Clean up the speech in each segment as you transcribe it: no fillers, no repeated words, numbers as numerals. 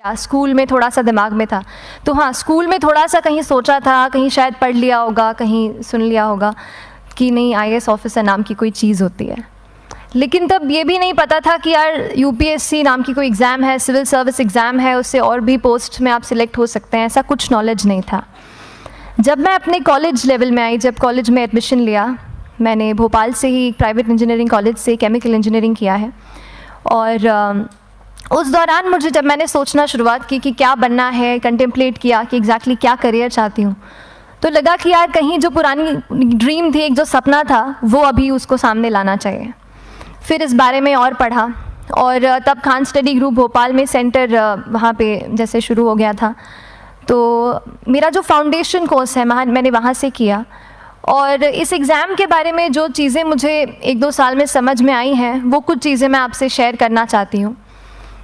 School में थोड़ा सा दिमाग में था। तो हाँ, स्कूल में थोड़ा सा कहीं सोचा था, कहीं शायद पढ़ लिया होगा, कहीं सुन लिया होगा कि नहीं आईएएस ऑफिसर नाम की कोई चीज़ होती है। लेकिन तब ये भी नहीं पता था कि यार यूपीएससी नाम की कोई एग्ज़ाम है, सिविल सर्विस एग्ज़ाम है, उससे और भी पोस्ट में आप सिलेक्ट हो सकते हैं, ऐसा कुछ नॉलेज नहीं था। जब मैं अपने कॉलेज लेवल में आई, जब कॉलेज में एडमिशन लिया, मैंने भोपाल से ही प्राइवेट इंजीनियरिंग कॉलेज से केमिकल इंजीनियरिंग किया है। और उस दौरान मुझे जब मैंने सोचना शुरुआत की कि क्या बनना है, कंटेम्पलेट किया कि एग्जैक्टली क्या करियर चाहती हूँ, तो लगा कि यार कहीं जो पुरानी ड्रीम थी, एक जो सपना था, वो अभी उसको सामने लाना चाहिए। फिर इस बारे में और पढ़ा, और तब खान स्टडी ग्रुप भोपाल में सेंटर वहाँ पे जैसे शुरू हो गया था, तो मेरा जो फाउंडेशन कोर्स है मैंने वहाँ से किया। और इस एग्ज़ाम के बारे में जो चीज़ें मुझे 1-2 साल में समझ में आई हैं, वो कुछ चीज़ें मैं आपसे शेयर करना चाहती हूँ।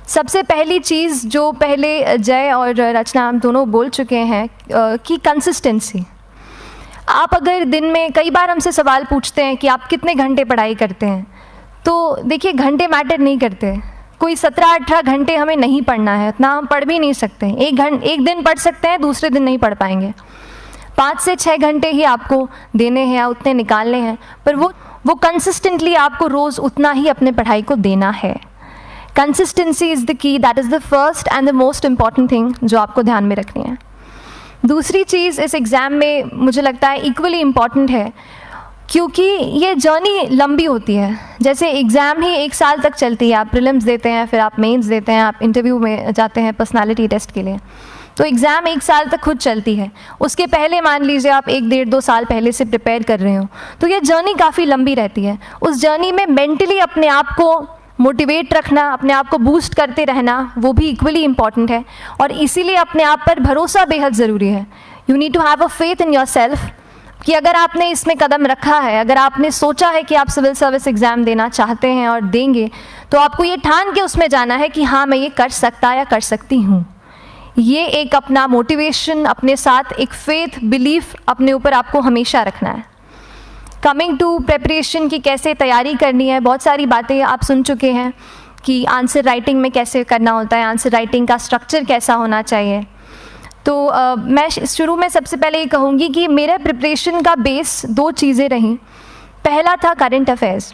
सबसे पहली चीज़ जो पहले जय और रचना हम दोनों बोल चुके हैं कि कंसिस्टेंसी। आप अगर दिन में, कई बार हमसे सवाल पूछते हैं कि आप कितने घंटे पढ़ाई करते हैं, तो देखिए घंटे मैटर नहीं करते। कोई 17-18 घंटे हमें नहीं पढ़ना है, इतना हम पढ़ भी नहीं सकते। एक दिन पढ़ सकते हैं, दूसरे दिन नहीं पढ़ पाएंगे। 5 से 6 घंटे ही आपको देने हैं या उतने निकालने हैं, पर वो कंसिस्टेंटली आपको रोज़ उतना ही अपने पढ़ाई को देना है। Consistency is the key, that is the first and the most important thing जो आपको ध्यान में रखनी है। दूसरी चीज़ इस एग्ज़ाम में मुझे लगता है इक्वली इम्पॉर्टेंट है, क्योंकि ये जर्नी लंबी होती है। जैसे एग्ज़ाम ही 1 साल तक चलती है, आप प्रीलिम्स देते हैं, फिर आप मेंस देते हैं, आप इंटरव्यू में जाते हैं पर्सनालिटी टेस्ट के लिए, तो एग्ज़ाम 1 साल तक खुद चलती है। उसके पहले मान लीजिए आप 1-1.5-2 साल पहले से प्रिपेयर कर रहे हो, तो ये जर्नी काफ़ी लंबी रहती है। उस जर्नी में मेंटली अपने आप को मोटिवेट रखना, अपने आप को बूस्ट करते रहना, वो भी इक्वली इम्पॉर्टेंट है। और इसीलिए अपने आप पर भरोसा बेहद ज़रूरी है। You need to have a faith in yourself कि अगर आपने इसमें कदम रखा है, अगर आपने सोचा है कि आप सिविल सर्विस एग्ज़ाम देना चाहते हैं और देंगे, तो आपको ये ठान के उसमें जाना है कि हाँ मैं ये कर सकता या कर सकती हूँ। ये एक अपना मोटिवेशन, अपने साथ एक फेथ, बिलीफ अपने ऊपर आपको हमेशा रखना है। कमिंग टू प्रेपरेशन की कैसे तैयारी करनी है, बहुत सारी बातें आप सुन चुके हैं कि आंसर राइटिंग में कैसे करना होता है, आंसर राइटिंग का स्ट्रक्चर कैसा होना चाहिए। तो मैं शुरू में सबसे पहले ये कहूँगी कि मेरे प्रिपरेशन का बेस 2 चीज़ें रहीं। पहला था करंट अफेयर्स।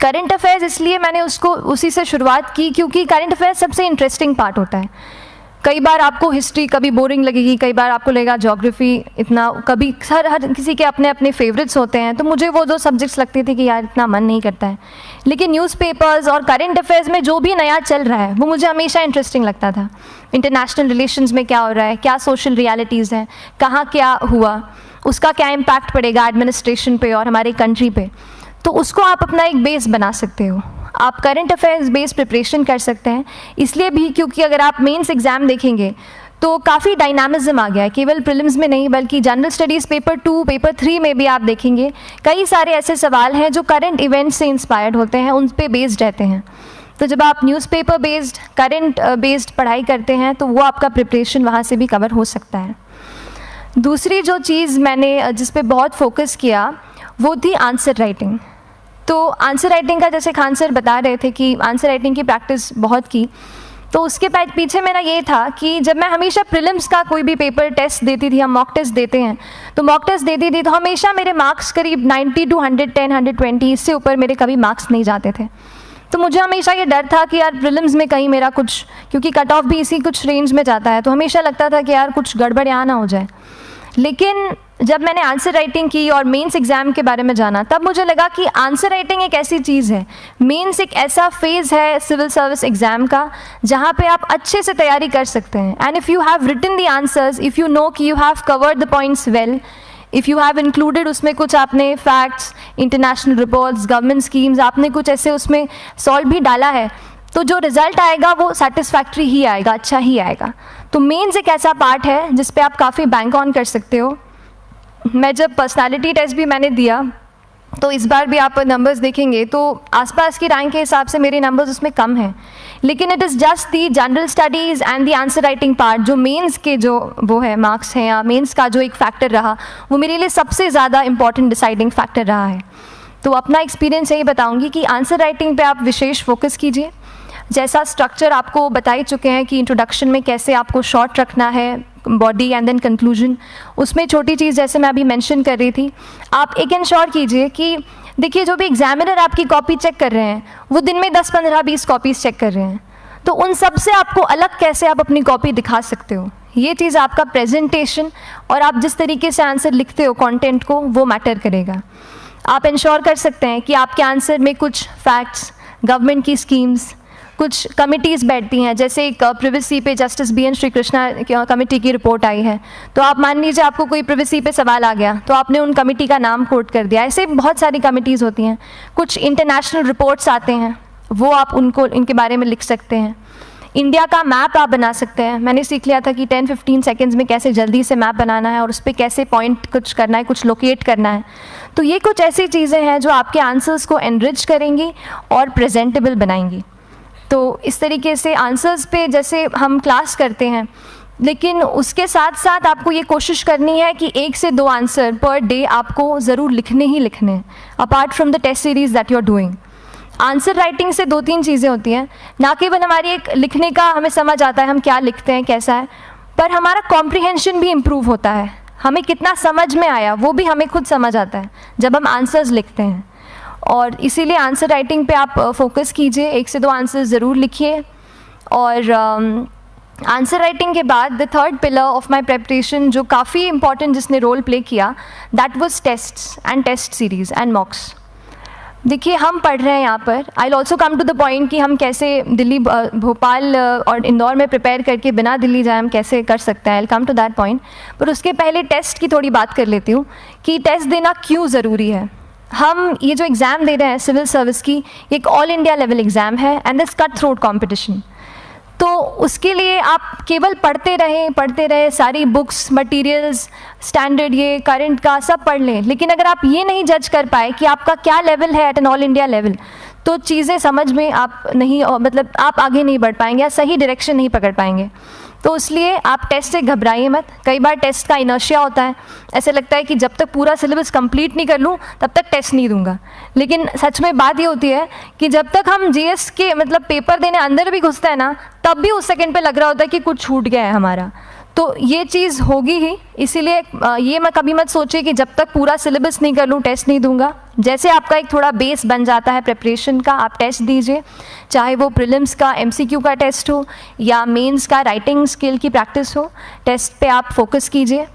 करंट अफेयर्स इसलिए मैंने उसी से शुरुआत की क्योंकि करंट अफेयर्स सबसे इंटरेस्टिंग पार्ट होता है। कई बार आपको हिस्ट्री कभी बोरिंग लगेगी, कई बार आपको लगेगा ज्योग्राफी इतना, कभी हर किसी के अपने अपने फेवरेट्स होते हैं। तो मुझे वो 2 सब्जेक्ट्स लगते थे कि यार इतना मन नहीं करता है, लेकिन न्यूज़पेपर्स और करंट अफेयर्स में जो भी नया चल रहा है वो मुझे हमेशा इंटरेस्टिंग लगता था। इंटरनेशनल रिलेशंस में क्या हो रहा है, क्या सोशल रियलिटीज़ हैं, कहाँ क्या हुआ, उसका क्या इम्पैक्ट पड़ेगा एडमिनिस्ट्रेशन पे और हमारे कंट्री पे, तो उसको आप अपना एक बेस बना सकते हो। आप करंट अफेयर्स बेस्ड प्रिपरेशन कर सकते हैं, इसलिए भी क्योंकि अगर आप मेंस एग्ज़ाम देखेंगे तो काफ़ी डायनामिज्म आ गया है, केवल प्रीलिम्स में नहीं बल्कि जनरल स्टडीज़ पेपर 2, पेपर 3 में भी आप देखेंगे कई सारे ऐसे सवाल हैं जो करंट इवेंट्स से इंस्पायर्ड होते हैं, उन पे बेस्ड रहते हैं। तो जब आप न्यूज़पेपर बेस्ड, करंट बेस्ड पढ़ाई करते हैं तो वो आपका प्रिपरेशन वहाँ से भी कवर हो सकता है। दूसरी जो चीज़ मैंने जिस पे बहुत फोकस किया वो थी आंसर राइटिंग। तो आंसर राइटिंग का जैसे खान सर बता रहे थे कि आंसर राइटिंग की प्रैक्टिस बहुत की, तो उसके पीछे मेरा ये था कि जब मैं हमेशा प्रीलिम्स का कोई भी पेपर टेस्ट देती थी, हम मॉक टेस्ट देते हैं, तो मॉक टेस्ट देती थी तो हमेशा मेरे मार्क्स करीब 90 to 110, 120, इससे ऊपर मेरे कभी मार्क्स नहीं जाते थे। तो मुझे हमेशा ये डर था कि यार प्रीलिम्स में कहीं मेरा कुछ, क्योंकि कट ऑफ भी इसी कुछ रेंज में जाता है, तो हमेशा लगता था कि यार कुछ गड़बड़ यहाँ ना हो जाए। लेकिन जब मैंने आंसर राइटिंग की और मेंस एग्ज़ाम के बारे में जाना, तब मुझे लगा कि आंसर राइटिंग एक ऐसी चीज़ है, मेंस एक ऐसा फेज़ है सिविल सर्विस एग्ज़ाम का जहाँ पे आप अच्छे से तैयारी कर सकते हैं। And if you have written the answers, if you know कि you have covered the points well, if you have included उसमें कुछ आपने facts, international reports, government schemes, आपने कुछ ऐसे उसमें सॉल्व भी डाला है, तो जो रिज़ल्ट आएगा वो सेटिस्फैक्ट्री ही आएगा, अच्छा ही आएगा। तो मेंस एक ऐसा पार्ट है जिस पे आप काफ़ी बैंक ऑन कर सकते हो। मैं जब पर्सनालिटी टेस्ट भी मैंने दिया, तो इस बार भी आप नंबर्स देखेंगे तो आसपास की रैंक के हिसाब से मेरे नंबर्स उसमें कम हैं, लेकिन it is just the general studies and the answer writing part, जो मेंस के जो वो है मार्क्स हैं या मेंस का जो एक फैक्टर रहा, वो मेरे लिए सबसे ज़्यादा इंपॉर्टेंट डिसाइडिंग फैक्टर रहा है। तो अपना एक्सपीरियंस यही बताऊँगी कि आंसर राइटिंग पर आप विशेष फोकस कीजिए। जैसा स्ट्रक्चर आपको बता ही चुके हैं कि इंट्रोडक्शन में कैसे आपको शॉर्ट रखना है, बॉडी एंड देन कंक्लूजन। उसमें छोटी चीज़ जैसे मैं अभी मेंशन कर रही थी, आप एक इंश्योर कीजिए कि देखिए जो भी एग्जामिनर आपकी कॉपी चेक कर रहे हैं वो दिन में 10, 15, 20 कॉपीज़ चेक कर रहे हैं, तो उन सब से आपको अलग कैसे आप अपनी कॉपी दिखा सकते हो, ये चीज़ आपका प्रेजेंटेशन और आप जिस तरीके से आंसर लिखते हो कंटेंट को, वो मैटर करेगा। आप इंश्योर कर सकते हैं कि आपके आंसर में कुछ फैक्ट्स, गवर्नमेंट की स्कीम्स, कुछ कमिटीज़ बैठती हैं, जैसे एक प्रिवेसी पे justice BN Shri Krishna committee की रिपोर्ट आई है, तो आप मान लीजिए आपको कोई प्रिवेसी पे सवाल आ गया तो आपने उन कमेटी का नाम कोट कर दिया। ऐसे बहुत सारी कमिटीज़ होती हैं। कुछ इंटरनेशनल रिपोर्ट्स आते हैं, वो आप इनके बारे में लिख सकते हैं। इंडिया का मैप आप बना सकते हैं। मैंने सीख लिया था कि 10-15 सेकेंड्स में कैसे जल्दी से मैप बनाना है और उस पर कैसे पॉइंट कुछ करना है, कुछ लोकेट करना है। तो ये कुछ ऐसी चीज़ें हैं जो आपके आंसर्स को एनरिच करेंगी और प्रेजेंटेबल बनाएंगी। तो इस तरीके से आंसर्स पे जैसे हम क्लास करते हैं, लेकिन उसके साथ साथ आपको ये कोशिश करनी है कि 1 से 2 आंसर पर डे आपको ज़रूर लिखने ही लिखने हैं, apart from the test series that you are doing. Answer writing से 2-3 चीज़ें होती हैं, ना केवल हमारी एक लिखने का हमें समझ आता है हम क्या लिखते हैं कैसा है, पर हमारा कॉम्प्रिहेंशन भी इम्प्रूव होता है। हमें कितना समझ में आया वो भी हमें खुद समझ आता है जब हम आंसर्स लिखते हैं। और इसीलिए आंसर राइटिंग पे आप फोकस कीजिए, 1 से 2 आंसर ज़रूर लिखिए। और आंसर राइटिंग के बाद the third pillar of my preparation जो काफ़ी इंपॉर्टेंट जिसने रोल प्ले किया, that was tests and test series and mocks. देखिए हम पढ़ रहे हैं यहाँ पर, I will also come to the point कि हम कैसे दिल्ली, भोपाल और इंदौर में प्रिपेयर करके बिना दिल्ली जाए हम कैसे कर सकते हैं। I will come to that point, पर उसके पहले टेस्ट की थोड़ी बात कर लेती हूँ कि टेस्ट देना क्यों ज़रूरी है। हम ये जो एग्ज़ाम दे रहे हैं सिविल सर्विस की, ये एक ऑल इंडिया लेवल एग्ज़ाम है and this cut throat competition. तो उसके लिए आप केवल पढ़ते रहें, सारी बुक्स, मटेरियल्स, स्टैंडर्ड ये करंट का सब पढ़ लें, लेकिन अगर आप ये नहीं जज कर पाए कि आपका क्या लेवल है at an all India level, तो चीज़ें समझ में आप नहीं, मतलब आप आगे नहीं बढ़ पाएंगे या सही डायरेक्शन नहीं पकड़ पाएंगे। तो इसलिए आप टेस्ट से घबराइए मत। कई बार टेस्ट का इनर्शिया होता है, ऐसे लगता है कि जब तक पूरा सिलेबस कंप्लीट नहीं कर लूँ तब तक टेस्ट नहीं दूंगा, लेकिन सच में बात ये होती है कि जब तक हम GS के मतलब पेपर देने अंदर भी घुसते हैं ना, तब भी उस सेकंड पे लग रहा होता है कि कुछ छूट गया है हमारा। तो ये चीज़ होगी ही, इसीलिए ये मैं कभी मत सोचिए कि जब तक पूरा सिलेबस नहीं कर लूँ टेस्ट नहीं दूंगा। जैसे आपका एक थोड़ा बेस बन जाता है प्रिपरेशन का, आप टेस्ट दीजिए, चाहे वो प्रीलिम्स का MCQ का टेस्ट हो या मेंस का राइटिंग स्किल की प्रैक्टिस हो, टेस्ट पे आप फोकस कीजिए।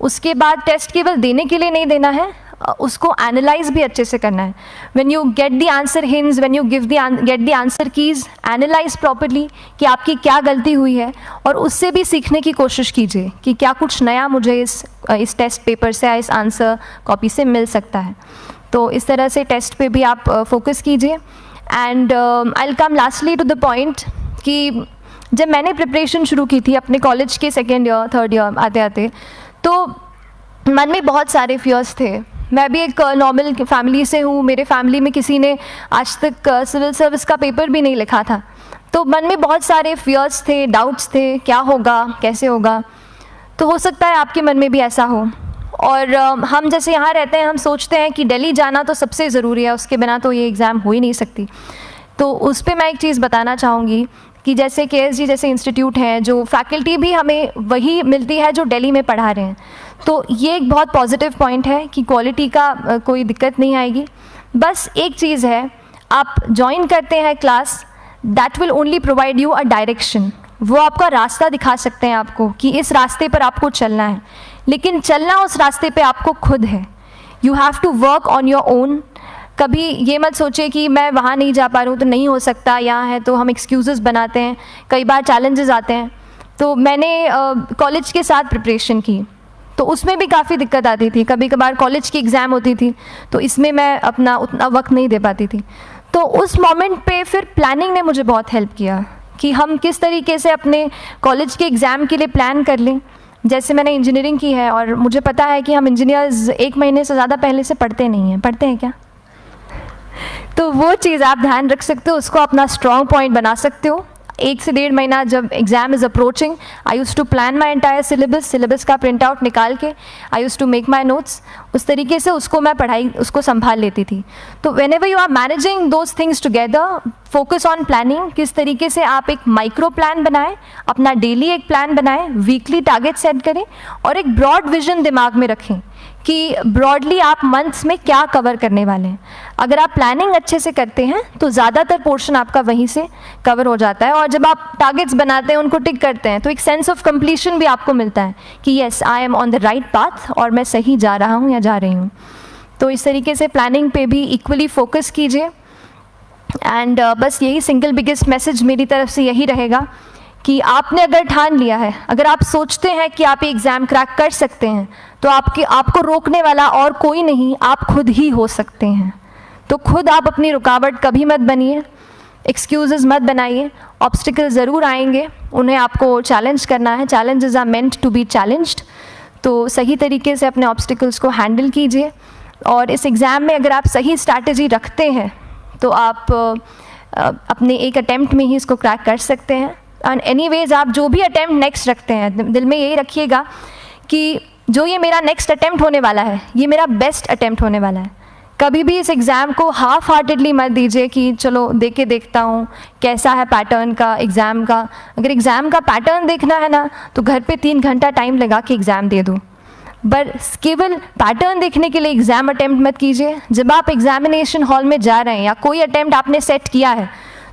उसके बाद टेस्ट केवल देने के लिए नहीं देना है, उसको एनालाइज भी अच्छे से करना है। When you get the answer hints, when you get the answer keys, analyse properly कि आपकी क्या गलती हुई है और उससे भी सीखने की कोशिश कीजिए कि क्या कुछ नया मुझे इस टेस्ट पेपर से या इस आंसर कॉपी से मिल सकता है। तो इस तरह से टेस्ट पे भी आप फोकस कीजिए। And I will come lastly to the point कि जब मैंने प्रिपरेशन शुरू की थी अपने कॉलेज के 2nd ईयर 3rd ईयर आते आते, तो मन में बहुत सारे फियर्स थे। मैं भी एक नॉर्मल फैमिली से हूँ, मेरे फैमिली में किसी ने आज तक सिविल सर्विस का पेपर भी नहीं लिखा था, तो मन में बहुत सारे फियर्स थे, डाउट्स थे, क्या होगा, कैसे होगा। तो हो सकता है आपके मन में भी ऐसा हो। और हम जैसे यहाँ रहते हैं, हम सोचते हैं कि दिल्ली जाना तो सबसे ज़रूरी है, उसके बिना तो ये एग्ज़ाम हो ही नहीं सकती। तो उस पर मैं एक चीज़ बताना चाहूँगी कि जैसे KSG जैसे इंस्टीट्यूट हैं, जो फैकल्टी भी हमें वही मिलती है जो दिल्ली में पढ़ा रहे हैं, तो ये एक बहुत पॉजिटिव पॉइंट है कि क्वालिटी का कोई दिक्कत नहीं आएगी। बस एक चीज़ है, आप ज्वाइन करते हैं class, that will only provide you a direction. वो आपका रास्ता दिखा सकते हैं आपको कि इस रास्ते पर आपको चलना है, लेकिन चलना उस रास्ते पे आपको खुद है। You have to work on your own. कभी ये मत सोचिए कि मैं वहाँ नहीं जा पा रहा हूँ तो नहीं हो सकता, यहाँ है, तो हम एक्सक्यूज़ेस बनाते हैं, कई बार चैलेंजेस आते हैं। तो मैंने कॉलेज के साथ प्रिपरेशन की, तो उसमें भी काफ़ी दिक्कत आती थी। कभी कभार कॉलेज की एग्ज़ाम होती थी तो इसमें मैं अपना उतना वक्त नहीं दे पाती थी। तो उस मोमेंट पे फिर प्लानिंग ने मुझे बहुत हेल्प किया कि हम किस तरीके से अपने कॉलेज के एग्ज़ाम के लिए प्लान कर लें। जैसे मैंने इंजीनियरिंग की है और मुझे पता है कि हम इंजीनियर्स 1 महीने से ज़्यादा पहले से पढ़ते नहीं हैं। पढ़ते हैं क्या? तो वो चीज़ आप ध्यान रख सकते हो, उसको अपना स्ट्रॉन्ग पॉइंट बना सकते हो। 1 से 1.5 महीना जब exam is approaching, I use to plan my entire syllabus का प्रिंट आउट निकाल के I use to make my notes, उस तरीके से उसको मैं उसको संभाल लेती थी। तो whenever you are managing those things together, focus on planning, किस तरीके से आप एक माइक्रो प्लान बनाएं, अपना डेली एक प्लान बनाएं, वीकली टारगेट सेट करें और एक ब्रॉड विजन दिमाग में रखें कि ब्रॉडली आप मंथ्स में क्या कवर करने वाले हैं। अगर आप प्लानिंग अच्छे से करते हैं तो ज़्यादातर पोर्शन आपका वहीं से कवर हो जाता है, और जब आप टारगेट्स बनाते हैं, उनको टिक करते हैं, तो एक सेंस ऑफ कंप्लीशन भी आपको मिलता है कि yes I am on the right path और मैं सही जा रहा हूँ या जा रही हूँ। तो इस तरीके से प्लानिंग पे भी इक्वली फोकस कीजिए। एंड बस यही सिंगल बिगेस्ट मैसेज मेरी तरफ से यही रहेगा कि आपने अगर ठान लिया है, अगर आप सोचते हैं कि आप एग्ज़ाम क्रैक कर सकते हैं, तो आपको रोकने वाला और कोई नहीं, आप खुद ही हो सकते हैं। तो खुद आप अपनी रुकावट कभी मत बनिए, एक्सक्यूज़ेस मत बनाइए। ऑब्स्टिकल ज़रूर आएंगे, उन्हें आपको चैलेंज करना है। Challenges are meant to be challenged. तो सही तरीके से अपने ऑब्स्टिकल्स को हैंडल कीजिए, और इस एग्ज़ाम में अगर आप सही स्ट्रैटेजी रखते हैं तो आप अपने एक अटैम्प्ट में ही इसको क्रैक कर सकते हैं। एंड एनीवेज आप जो भी अटैम्प्ट नेक्स्ट रखते हैं, दिल में यही रखिएगा कि जो ये मेरा नेक्स्ट अटैम्प्ट होने वाला है, ये मेरा बेस्ट अटैम्प्ट होने वाला है। कभी भी इस एग्ज़ाम को हाफ हार्टेडली मत दीजिए कि चलो दे के देखता हूँ कैसा है पैटर्न का एग्ज़ाम का। अगर एग्ज़ाम का पैटर्न देखना है ना, तो घर पे 3 घंटा टाइम लगा के एग्ज़ाम दे दूँ, बस केवल पैटर्न देखने के लिए एग्ज़ाम अटैम्प्ट मत कीजिए। जब आप एग्जामिनेशन हॉल में जा रहे हैं या कोई अटैम्प्ट आपने सेट किया है,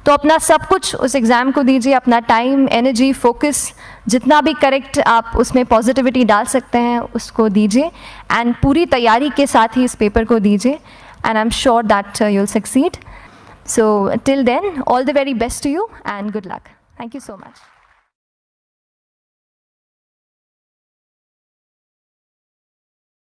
तो अपना सब कुछ उस एग्ज़ाम को दीजिए, अपना टाइम, एनर्जी, फोकस, जितना भी करेक्ट आप उसमें पॉजिटिविटी डाल सकते हैं उसको दीजिए, एंड पूरी तैयारी के साथ ही इस पेपर को दीजिए, and I am sure that you will succeed. So till then, all the very best to you and good luck. Thank you so much.